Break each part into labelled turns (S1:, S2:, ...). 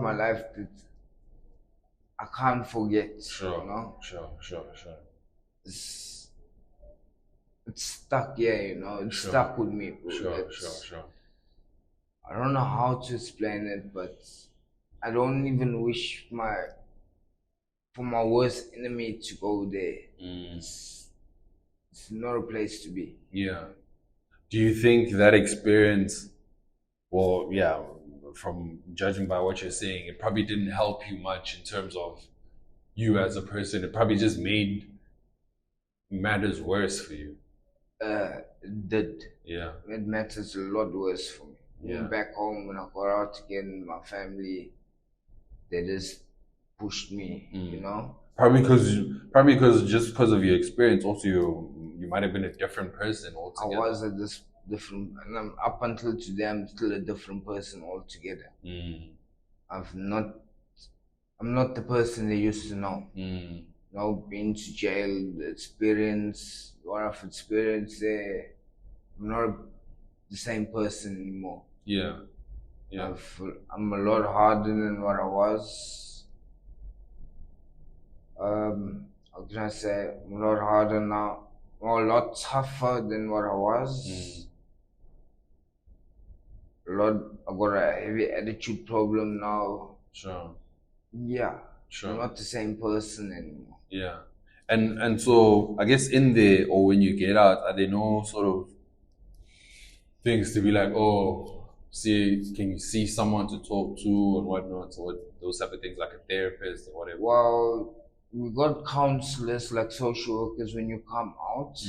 S1: my life that I can't forget.
S2: Sure.
S1: You know,
S2: Sure.
S1: it's stuck here. You know, it's stuck with me, bro.
S2: Sure.
S1: I don't know how to explain it, but I don't even wish for my worst enemy to go there. It's not a place to be.
S2: Yeah. Do you think that experience, well, yeah, from judging by what you're saying, it probably didn't help you much in terms of you as a person? It probably just made matters worse for you.
S1: It did.
S2: Yeah.
S1: It matters a lot worse for me.
S2: Yeah.
S1: Back home, when I got out again, my family, they just pushed me, you know?
S2: Probably because just because of your experience, also you might have been a different person altogether.
S1: I was different, and up until today, I'm still a different person altogether. I'm not the person they used to know. You know, been to jail, the experience, what I've experienced there, I'm not the same person anymore.
S2: Yeah.
S1: I'm a lot harder than what I was. How can I say? I'm a lot harder now. I'm a lot tougher than what I was. I got a heavy attitude problem now.
S2: Sure.
S1: Yeah.
S2: Sure.
S1: I'm not the same person anymore.
S2: Yeah. And so I guess in there, or when you get out, are there no sort of things to be like, oh, can you see someone to talk to and whatnot, or those type of things, like a therapist or whatever?
S1: Well, we got counselors like social workers when you come out.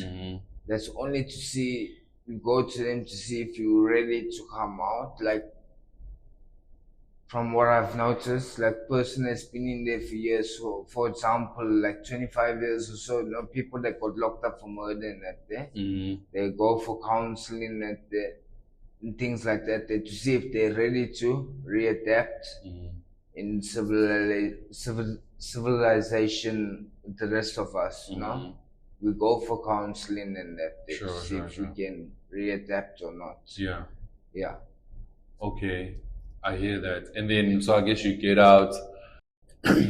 S1: That's only to see, you go to them to see if you're ready to come out. Like, from what I've noticed, like person that's been in there for years, so for example, like 25 years or so, you know, people that got locked up for murder and that there, they go for counseling and things like that, to see if they're ready to readapt in civilization with the rest of us, you know? We go for counseling and that to see if we can readapt or not.
S2: Yeah.
S1: Yeah.
S2: Okay. I hear that. And then, so I guess you get out.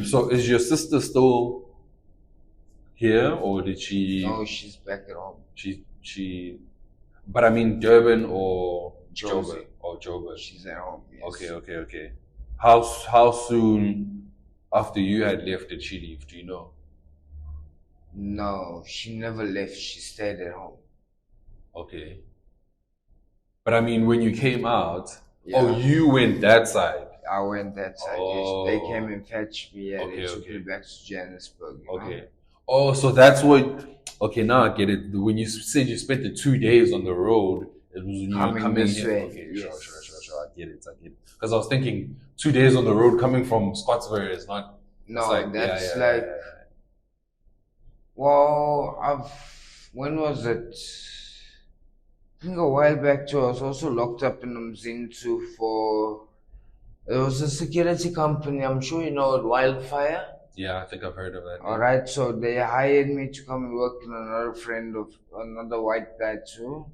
S2: So is your sister still here, or did she?
S1: No, she's back at home.
S2: But I mean Durban or
S1: Joburg.
S2: Joburg.
S1: She's at home. Yes.
S2: Okay. How soon after you had left did she leave? Do you know?
S1: No, she never left. She stayed at home.
S2: Okay. But I mean, when you came out, you went that side.
S1: I went that side.
S2: Oh.
S1: Yes. They came and fetched me. Yeah, they took me back to Johannesburg.
S2: Okay. Oh, so that's what. Okay, now I get it. When you said you spent the 2 days on the road, it was when you were coming
S1: this
S2: here.
S1: way.
S2: Okay, yes. Sure. I get it. Because I was thinking 2 days on the road coming from Scottsbury is not.
S1: No, like. Well, when was it? I think a while back too, I was also locked up in Mzintu it was a security company, I'm sure you know it, Wildfire.
S2: Yeah, I think I've heard of that.
S1: Alright, so they hired me to come and work with another white guy too.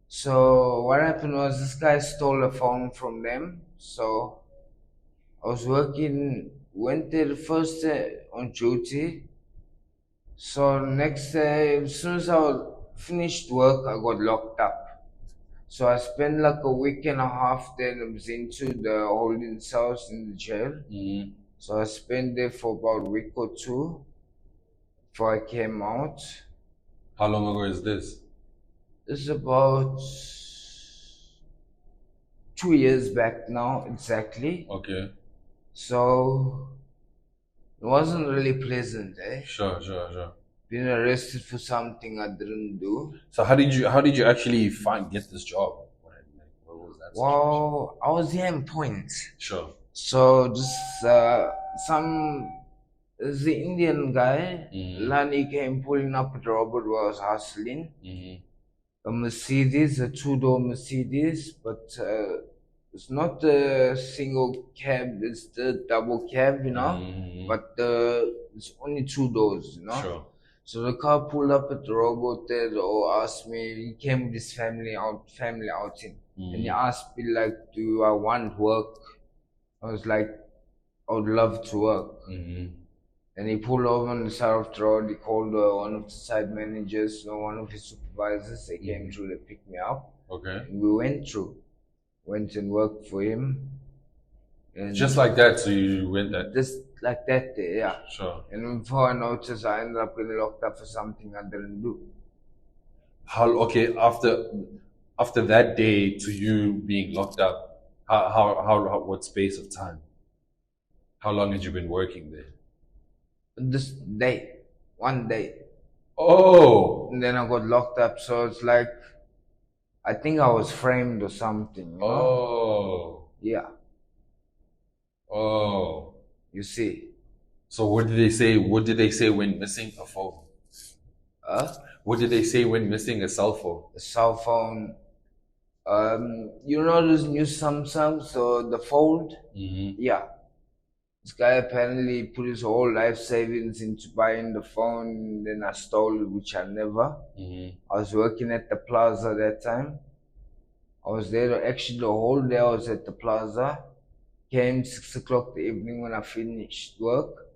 S1: So what happened was this guy stole a phone from them. So I was went there the first day on duty. So next day, as soon as I finished work, I got locked up. So I spent like a week and a half there in Mzintu, the holding cells in the jail. So I spent there for about a week or two before I came out.
S2: How long ago is this?
S1: This is about 2 years back now, exactly.
S2: Okay.
S1: So it wasn't really pleasant, eh?
S2: Sure.
S1: Being arrested for something I didn't do.
S2: So how did you actually get this job? What was that situation?
S1: Well, I was here in Point.
S2: Sure.
S1: So just the Indian guy, Ronnie, came pulling up at Robert where I was hustling. A Mercedes, a 2-door Mercedes, but it's not the single cab, it's the double cab, you know. But it's only 2 doors, you know.
S2: Sure.
S1: So the car pulled up at the robot there, or asked me, he came with his family outing. And he asked me like, do I want work? I was like, I would love to work. And he pulled over on the side of the road. He called one of the site managers or one of his supervisors. They came through, they picked me up.
S2: Okay.
S1: And we went and worked for him. And
S2: just like that, so you went that?
S1: Just like that day, yeah.
S2: Sure.
S1: And before I noticed, I ended up getting locked up for something I didn't do.
S2: Okay, after that day to you being locked up, what space of time? How long had you been working there?
S1: This day, one day.
S2: Oh.
S1: And then I got locked up, so it's like, I think I was framed or something. You know?
S2: Oh.
S1: Yeah.
S2: Oh.
S1: You see.
S2: So what did they say? What did they say when missing a phone? What did they say when missing a cell phone?
S1: A cell phone. You know those new Samsungs, so the Fold? Yeah. This guy apparently put his whole life savings into buying the phone, then I stole it, which I never. I was working at the plaza that time. I was there, actually the whole day I was at the plaza. Came 6 o'clock the evening when I finished work.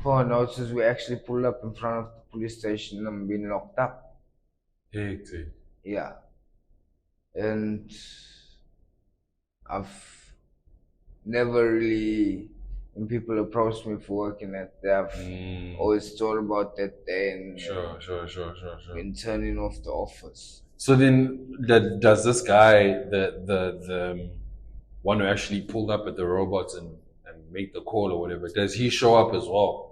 S1: For notices, we actually pulled up in front of the police station and I'm being locked up.
S2: Hectic.
S1: Yeah. And I've never really, when people approach me for working at there, I've always thought about that day and
S2: Sure.
S1: been turning off the office.
S2: So then, does this guy, the one who actually pulled up at the robots and made the call or whatever, does he show up as well?